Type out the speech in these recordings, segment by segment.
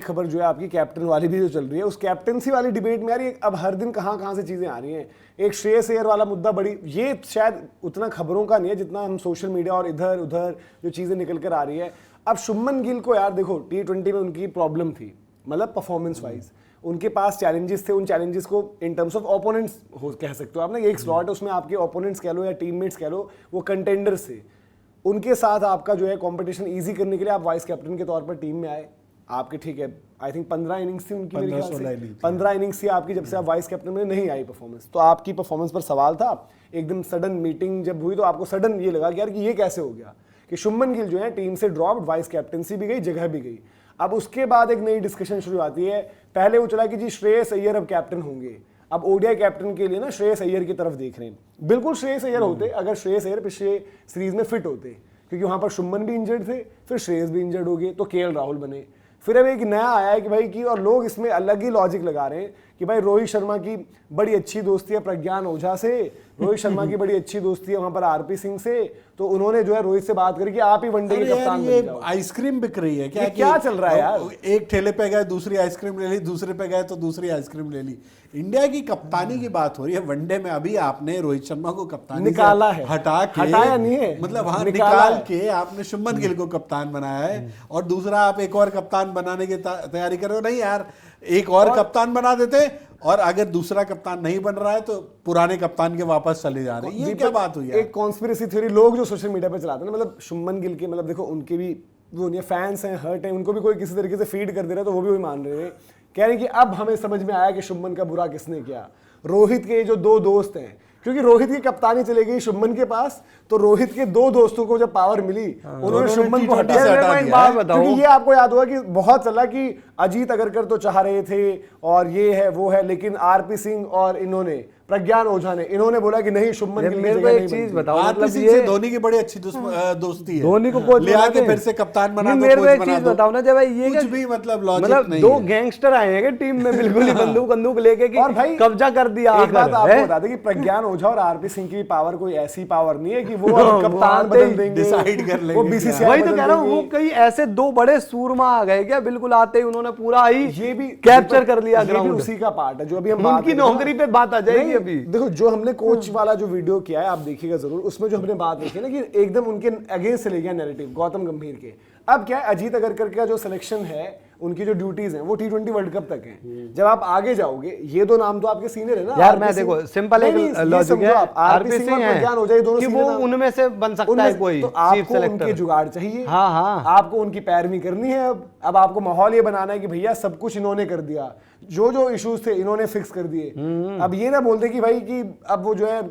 एक खबर जो है आपकी कैप्टन वाली भी जो चल रही है, उस कैप्टनसी वाली डिबेट में यार ये अब हर दिन कहाँ कहाँ से चीज़ें आ रही हैं। एक श्रेयस अय्यर वाला मुद्दा बड़ी, ये शायद उतना खबरों का नहीं है जितना हम सोशल मीडिया और इधर उधर जो चीज़ें निकल कर आ रही है। अब शुभमन गिल को यार देखो T20 में उनकी प्रॉब्लम थी, मतलब परफॉर्मेंस वाइज उनके पास चैलेंजेस थे, उन चैलेंजेस को इन टर्म्स ऑफ ओपोनेंट्स हो कह सकते हो आप ना, एक स्लॉट है उसमें आपके ओपोनेंट्स कह लो या टीममेट्स कह लो, वो कंटेंडर्स थे, उनके साथ आपका जो है कंपटीशन इजी करने के लिए आप वाइस कैप्टन के तौर पर टीम में आए। आपके ठीक है आई थिंक 15 इनिंग्स थी उनकी, मेरे ख्याल से 15 इनिंग्स थी आपकी, जब से आप वाइस कैप्टन में नहीं आई परफॉर्मेंस, तो आपकी परफॉर्मेंस पर सवाल था। एकदम सडन मीटिंग जब हुई तो आपको सडन ये लगा कि यार कि ये कैसे हो गया कि शुभमन गिल जो है टीम से ड्रॉप, वाइस कैप्टनसी भी गई, जगह भी गई। अब उसके बाद एक नई डिस्कशन शुरू आती है। पहले वो चला कि जी श्रेयस अय्यर अब कैप्टन होंगे, अब ओडीआई कैप्टन के लिए ना श्रेयस अय्यर की तरफ देख रहे हैं। बिल्कुल श्रेयस अय्यर होते अगर श्रेयस अय्यर पिछले सीरीज में फिट होते, क्योंकि वहां पर शुभमन भी इंजर्ड थे, फिर श्रेयस भी इंजर्ड हो गए तो केएल राहुल बने। फिर अब एक नया आया है कि भाई कि, और लोग इसमें अलग ही लॉजिक लगा रहे हैं कि भाई रोहित शर्मा की बड़ी अच्छी दोस्ती है प्रज्ञान ओझा से, रोहित शर्मा की बड़ी अच्छी दोस्ती है वहां पर आरपी सिंह से, तो उन्होंने जो है रोहित से बात करी कि आप ही वनडे के कप्तान बन जाओ। आइसक्रीम बिक रही है क्या चल रहा है यार? एक ठेले पे गए दूसरी आइसक्रीम ले ली, दूसरे पे गए तो दूसरी आइसक्रीम ले ली। इंडिया की कप्तानी की बात हो रही है वनडे में, अभी आपने रोहित शर्मा को कप्तानी निकाला है, हटाया नहीं है, मतलब हाँ निकाल के आपने शुभमन गिल को कप्तान बनाया है, और दूसरा आप एक और कप्तान बनाने की तैयारी कर रहे हो। नहीं यार, एक और कप्तान बना देते, और अगर दूसरा कप्तान नहीं बन रहा है तो पुराने कप्तान के वापस चले जा रहे हैं। ये क्या बात हुई है? एक कॉन्स्पिरेसी थ्योरी लोग जो सोशल मीडिया पे चलाते हैं ना, मतलब शुभमन गिल के, मतलब देखो उनके भी वो नहीं फैंस हैं, हर्ट हैं, उनको भी कोई किसी तरीके से फीड कर दे रहा है तो वो भी वही मान रहे हैं, कह रहे हैं कि अब हमें समझ में आया कि शुभमन का बुरा किसने किया। रोहित के जो दो दोस्त हैं, क्योंकि रोहित की कप्तानी चली गई शुभमन के पास, तो रोहित के दो दोस्तों को जब पावर मिली उन्होंने शुभमन को हटा दिया। क्योंकि ये आपको याद होगा कि बहुत चला कि अजीत अगरकर तो चाह रहे थे और ये है वो है, लेकिन आरपी सिंह और इन्होंने प्रज्ञान ओझा ने इन्होंने बोला कि नहीं शुभमन गिल मेरे को एक चीज बताओ, मतलब ये धोनी की बड़ी अच्छी दोस्ती है, धोनी को कोच ले आके फिर से कप्तान बना दो, मेरे को एक चीज बताओ ना जब ये कुछ भी मतलब लॉजिक नहीं दो है। गैंगस्टर आए हैं टीम में बिल्कुल ही बंदूक लेके कि और भाई कब्जा कर दिया। एक बात आपको बता दें कि प्रज्ञान ओझा और आरपी सिंह की पावर कोई ऐसी पावर नहीं है कि वो कप्तान बदल देंगे, डिसाइड कर लेंगे। वो बीसीसीआई वही तो कह रहा हूँ, वो कई ऐसे दो बड़े सूरमा आ गए क्या, बिल्कुल आते ही उन्होंने पूरा ही ये भी कैप्चर कर लिया ग्राउंड। उसी का पार्ट है जो अभी हम उनकी नौकरी पे बात आ जाएगी। अभी देखो जो हमने कोच वाला जो वीडियो किया है आप देखिएगा जरूर, उसमें जो हमने बात देखी ना कि एकदम उनके अगेंस्ट चले गया नैरेटिव गौतम गंभीर के। अब क्या है, अजीत अगरकर का जो सिलेक्शन है, उनकी जो ड्यूटीज हैं वो T20 वर्ल्ड कप तक हैं। जब आप आगे जाओगे, ये दो नाम तो आपके सीनियर है ना यार, मैं देखो सिंपल एक लॉजिक है, आरपी सिंह और प्रज्ञान ओझा दोनों कि वो उनमें से बन सकता है कोई, तो आपको उनके जुगाड़ चाहिए। हाँ, आपको उनकी पैरवी करनी है। अब आपको माहौल ये बनाना है कि भैया सब कुछ इन्होंने कर दिया, जो इश्यूज थे इन्होंने फिक्स कर दिए। अब ये ना बोलते कि भाई कि अब वो जो है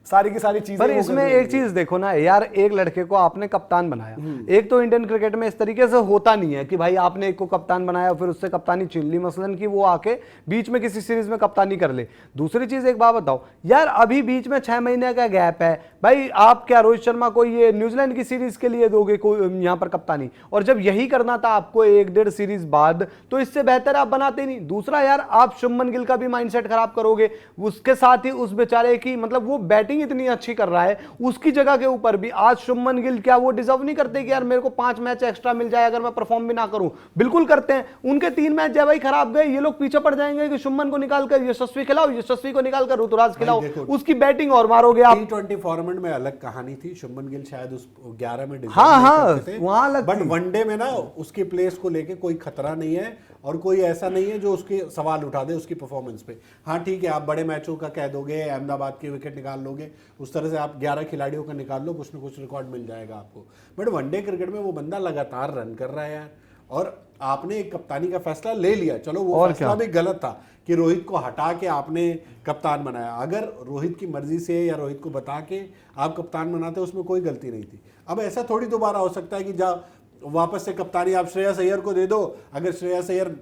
सारी की सारी चीजें। पर इसमें एक चीज देखो ना यार, एक लड़के को आपने कप्तान बनाया, एक तो इंडियन क्रिकेट में इस तरीके से होता नहीं है कि भाई आपने एक को कप्तान बनाया फिर उससे कप्तानी छीन ली, मसलन कि वो आके बीच में किसी सीरीज में कप्तानी कर ले। दूसरी चीज एक बात बताओ यार, अभी बीच में 6 महीने का गैप है भाई, आप क्या रोहित शर्मा को ये न्यूजीलैंड की सीरीज के लिए दोगे यहाँ पर कप्तानी? और जब यही करना था आपको 1-1.5 सीरीज बाद, तो इससे बेहतर आप बनाते नहीं। दूसरा यार, आप शुभमन गिल का भी माइंडसेट खराब करोगे, उसके साथ ही उस बेचारे की, मतलब वो बैटिंग इतनी अच्छी कर रहा है, उसकी जगह के ऊपर भी आज शुभमन गिल क्या वो डिजर्व नहीं करते कि यार मेरे को 5 मैच एक्स्ट्रा मिल जाए अगर मैं परफॉर्म भी ना करूं? बिल्कुल करते हैं। उनके 3 मैच जब भाई खराब गए, ये लोग पीछे पड़ जाएंगे कि शुभमन को निकालकर यशस्वी खिलाओ, यशस्वी को निकालकर ऋतुराज खिलाओ, उसकी बैटिंग और मारोगे आप। T20 फॉर्मेट में अलग कहानी थी, शुभमन गिल शायद उस 11 में वहां अलग, बट वनडे में ना उसकी प्लेस को लेके कोई खतरा नहीं है, और कोई ऐसा नहीं है जो उसके सवाल उठा दे उसकी परफॉर्मेंस पे। हाँ ठीक है, आप बड़े मैचों का कह दोगे, अहमदाबाद की विकेट निकाल लोगे, उस तरह से आप 11 खिलाड़ियों का निकाल लो, कुछ ना कुछ रिकॉर्ड मिल जाएगा आपको। बट वनडे क्रिकेट में वो बंदा लगातार रन कर रहा है यार, और आपने एक कप्तानी का फैसला ले लिया, चलो वो फैसला भी गलत था कि रोहित को हटा के आपने कप्तान बनाया। अगर रोहित की मर्जी से या रोहित को बता के आप कप्तान बनाते, उसमें कोई गलती नहीं थी। अब ऐसा थोड़ी दोबारा हो सकता है कि जा वापस से कप्तानी आप श्रेयस अय्यर को दे दो, अगर श्रेयस अय्यर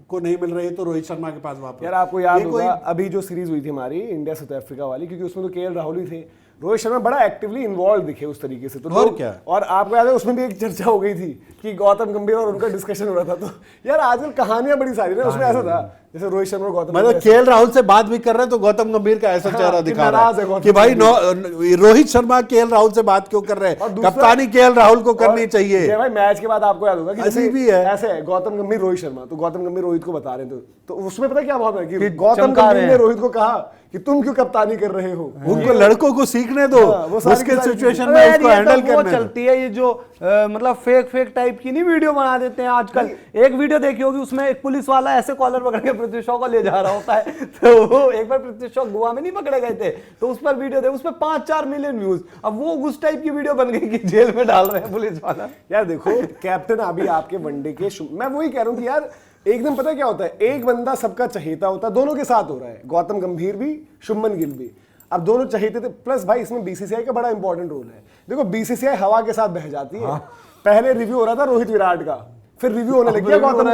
को नहीं मिल रही है तो रोहित शर्मा के पास वापस। यार आपको याद होगा अभी जो सीरीज हुई थी हमारी इंडिया साउथ अफ्रीका वाली, क्योंकि उसमें तो केएल राहुल ही थे, रोहित शर्मा बड़ा एक्टिवली इन्वॉल्व दिखे उस तरीके से, तो और क्या। और आपको याद है उसमें भी एक चर्चा हो गई थी कि गौतम गंभीर और उनका डिस्कशन हो रहा था। तो यार आजकल कहानियां बड़ी सारी ना, उसमें ऐसा था जैसे रोहित शर्मा और गौतम मतलब केएल राहुल से बात भी कर रहे हैं तो गौतम गंभीर का ऐसा चेहरा कि दिखा रहा नाराज है है गौतम कि भाई रोहित शर्मा केएल राहुल से बात क्यों कर रहे और हैं, दूसरा- कप्तानी केएल राहुल को करनी चाहिए। जय भाई मैच के बाद आपको याद होगा कि जैसे अजीब ही है। ऐसे है गौतम गंभीर रोहित शर्मा, तो गौतम गंभीर रोहित को बता रहे थे, तो उसमें पता क्या बहुत है कि कि गौतम चमका रहे गंभीर ने हैं। रोहित को कहा कि तुम क्यों कप्तानी कर रहे हो। उनको लड़कों को सीखने दो, हाँ, वो सारी की मुश्किल सारी सिचुएशन अरे में यार, उसको ये हैंडल तो वो करने दो। चलती है ये जो मतलब फेक टाइप की नहीं वीडियो बना देते हैं आजकल। एक वीडियो देखी होगी, उसमें एक पुलिस वाला ऐसे कॉलर पकड़ के पृथ्वी शॉ को ले जा रहा होता है। तो वो एक बार पृथ्वी शॉ गोवा में नहीं पकड़े गए थे, तो उस पर वीडियो थे, उसमें 5-4 मिलियन व्यूज। अब वो उस टाइप की वीडियो बन गई कि जेल में डाल रहे हैं पुलिस वाला। यार देखो कैप्टन अभी आपके वनडे के मैं वही कह रहा हूँ कि यार एक दिन पता क्या होता है, एक बंदा सबका चहेता होता है, दोनों के साथ हो रहा है, गौतम गंभीर भी शुभमन गिल भी। अब दोनों चहेते थे, प्लस भाई इसमें बीसीसीआई का बड़ा इंपॉर्टेंट रोल है। देखो बीसीसीआई हवा के साथ बह जाती है। पहले रिव्यू हो रहा था रोहित विराट का, फिर रिव्यू होने लग गया गौतम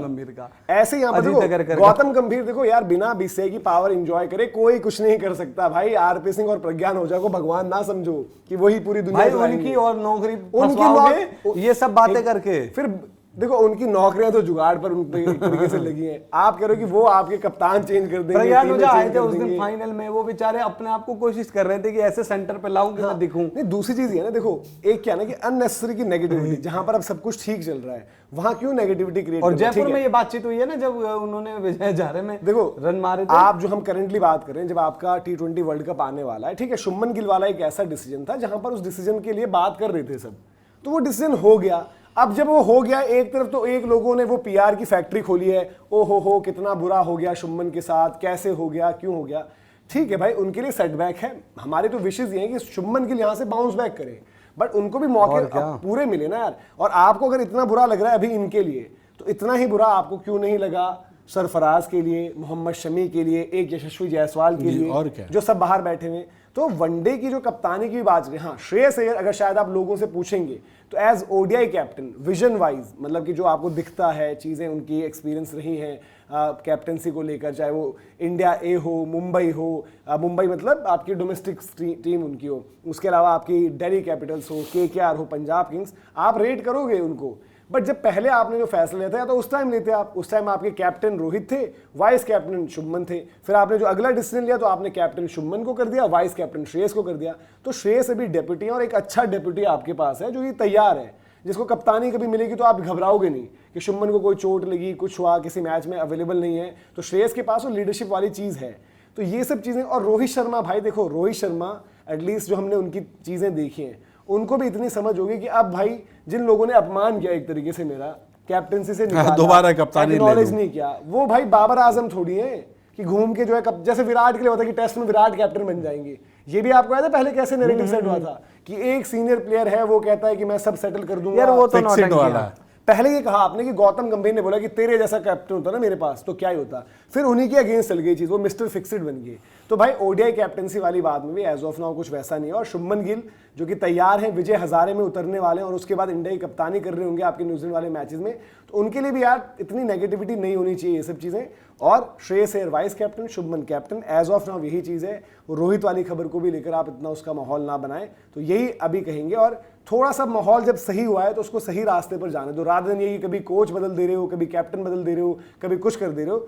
गंभीर का। ऐसे यहाँ पर देखो गौतम गंभीर देखो यार बिना बीसीसीआई की पावर एंजॉय करे कोई कुछ नहीं कर सकता भाई। आरपी सिंह और प्रज्ञान ओझा को भगवान ना समझो कि वही पूरी दुनिया भाई उनकी और नौकरी फंसवाओगे ये सब बातें करके। फिर देखो उनकी नौकरियां तो जुगाड़ पर उन पे एक तरीके से लगी हैं। आप कह रहे हो कि वो आपके कप्तान चेंज कर देंगे, प्रज्ञान टीमें ओझा आए चेंज थे कर उस दिन देंगे। फाइनल में, वो बेचारे अपने आप को कोशिश कर रहे थे कि ऐसे सेंटर पे लाऊं कि मैं दिखूं। नहीं दूसरी चीज ये है ना, देखो एक क्या ना कि अननेसेसरी की नेगेटिविटी, जहां पर अब सब कुछ ठीक चल रहा है वहां क्यों नेगेटिविटी क्रिएट। और जयपुर में ये बातचीत हुई है ना जब उन्होंने विजय हजारे में देखो रन मारे थे। आप जो हम करंटली बात कर रहे हैं, जब आपका T20 वर्ल्ड कप आने वाला है, ठीक है, शुभमन गिल वाला एक ऐसा डिसीजन था जहां पर उस डिसीजन के लिए बात कर रहे थे सब, तो वो डिसीजन हो गया। अब जब वो हो गया एक तरफ, तो एक लोगों ने वो पीआर की फैक्ट्री खोली है, ओ हो कितना बुरा हो गया शुभमन के साथ, कैसे हो गया, क्यों हो गया। ठीक है भाई, उनके लिए सेटबैक है, हमारे तो विशेष ये है कि शुभमन गिल यहाँ से बाउंस बैक करे, बट उनको भी मौके पूरे मिले ना यार। और आपको अगर इतना बुरा लग रहा है अभी इनके लिए, तो इतना ही बुरा आपको क्यों नहीं लगा सरफराज के लिए, मोहम्मद शमी के लिए, एक यशस्वी जायसवाल के लिए, और क्या? जो सब बाहर बैठे हुए। तो वनडे की जो कप्तानी की बात है, हाँ श्रेयस अय्यर अगर शायद आप लोगों से पूछेंगे तो as ODI captain vision wise, मतलब कि जो आपको दिखता है चीज़ें, उनकी एक्सपीरियंस रही हैं कैप्टनसी को लेकर, चाहे वो इंडिया ए हो, मुंबई हो, मुंबई मतलब आपकी डोमेस्टिक टीम उनकी हो, उसके अलावा आपकी दिल्ली कैपिटल्स हो, केकेआर हो, पंजाब किंग्स, आप रेट करोगे उनको। बट जब पहले आपने जो फैसला लिया था, या तो उस टाइम लेते आप, उस टाइम आपके कैप्टन रोहित थे, वाइस कैप्टन शुभमन थे, फिर आपने जो अगला डिसीजन लिया तो आपने कैप्टन शुभमन को कर दिया, वाइस कैप्टन श्रेयस को कर दिया। तो श्रेयस अभी डेप्यूटी है और एक अच्छा डेप्यूटी आपके पास है जो ये तैयार है, जिसको कप्तानी कभी मिलेगी तो आप घबराओगे नहीं कि शुभमन को कोई चोट लगी, कुछ हुआ, किसी मैच में अवेलेबल नहीं है, तो श्रेयस के पास वो लीडरशिप वाली चीज़ है। तो ये सब चीज़ें, और रोहित शर्मा भाई देखो, रोहित शर्मा एटलीस्ट जो हमने उनकी चीज़ें देखी हैं, उनको भी इतनी समझ होगी कि अब भाई जिन लोगों ने अपमान किया एक तरीके से मेरा कैप्टनसी से निकाला, दोबारा कप्तानी एक्नॉलेज नहीं किया, वो भाई बाबर आजम थोड़ी है कि घूम के जो है जैसे विराट के लिए होता है कि टेस्ट में विराट कैप्टन बन जाएंगे। ये भी आपको याद है पहले कैसे नैरेटिव सेट हुआ था कि एक सीनियर प्लेयर है वो कहता है कि मैं सब सेटल कर दूंगा। यार वो तो फिक्सिड नौटंकी वाला है। है। पहले ये कहा आपने कि गौतम गंभीर ने बोला कि तेरे जैसा कैप्टन होता ना मेरे पास तो क्या ही होता, फिर उन्हीं के अगेंस्ट चल गई चीज, वो मिस्टर फिक्सिड बन गए। तो भाई ओडीआई कैप्टनसी वाली बात में भी एज ऑफ नाउ कुछ वैसा नहीं है। और शुभमन गिल जो कि तैयार हैं, विजय हजारे में उतरने वाले हैं और उसके बाद इंडिया की कप्तानी कर रहे होंगे आपके न्यूजीलैंड वाले मैचेस में, तो उनके लिए भी यार इतनी नेगेटिविटी नहीं होनी चाहिए ये सब चीजें। और Shreyas Iyer vice captain, Shubman captain, as of now यही चीज है। रोहित वाली खबर को भी लेकर आप इतना उसका माहौल ना बनाएं, तो यही अभी कहेंगे। और थोड़ा सा माहौल जब सही हुआ है तो उसको सही रास्ते पर जाने दो, रात दिन ये कभी कोच बदल दे रहे हो, कभी कैप्टन बदल दे रहे हो, कभी कुछ कर दे रहे हो।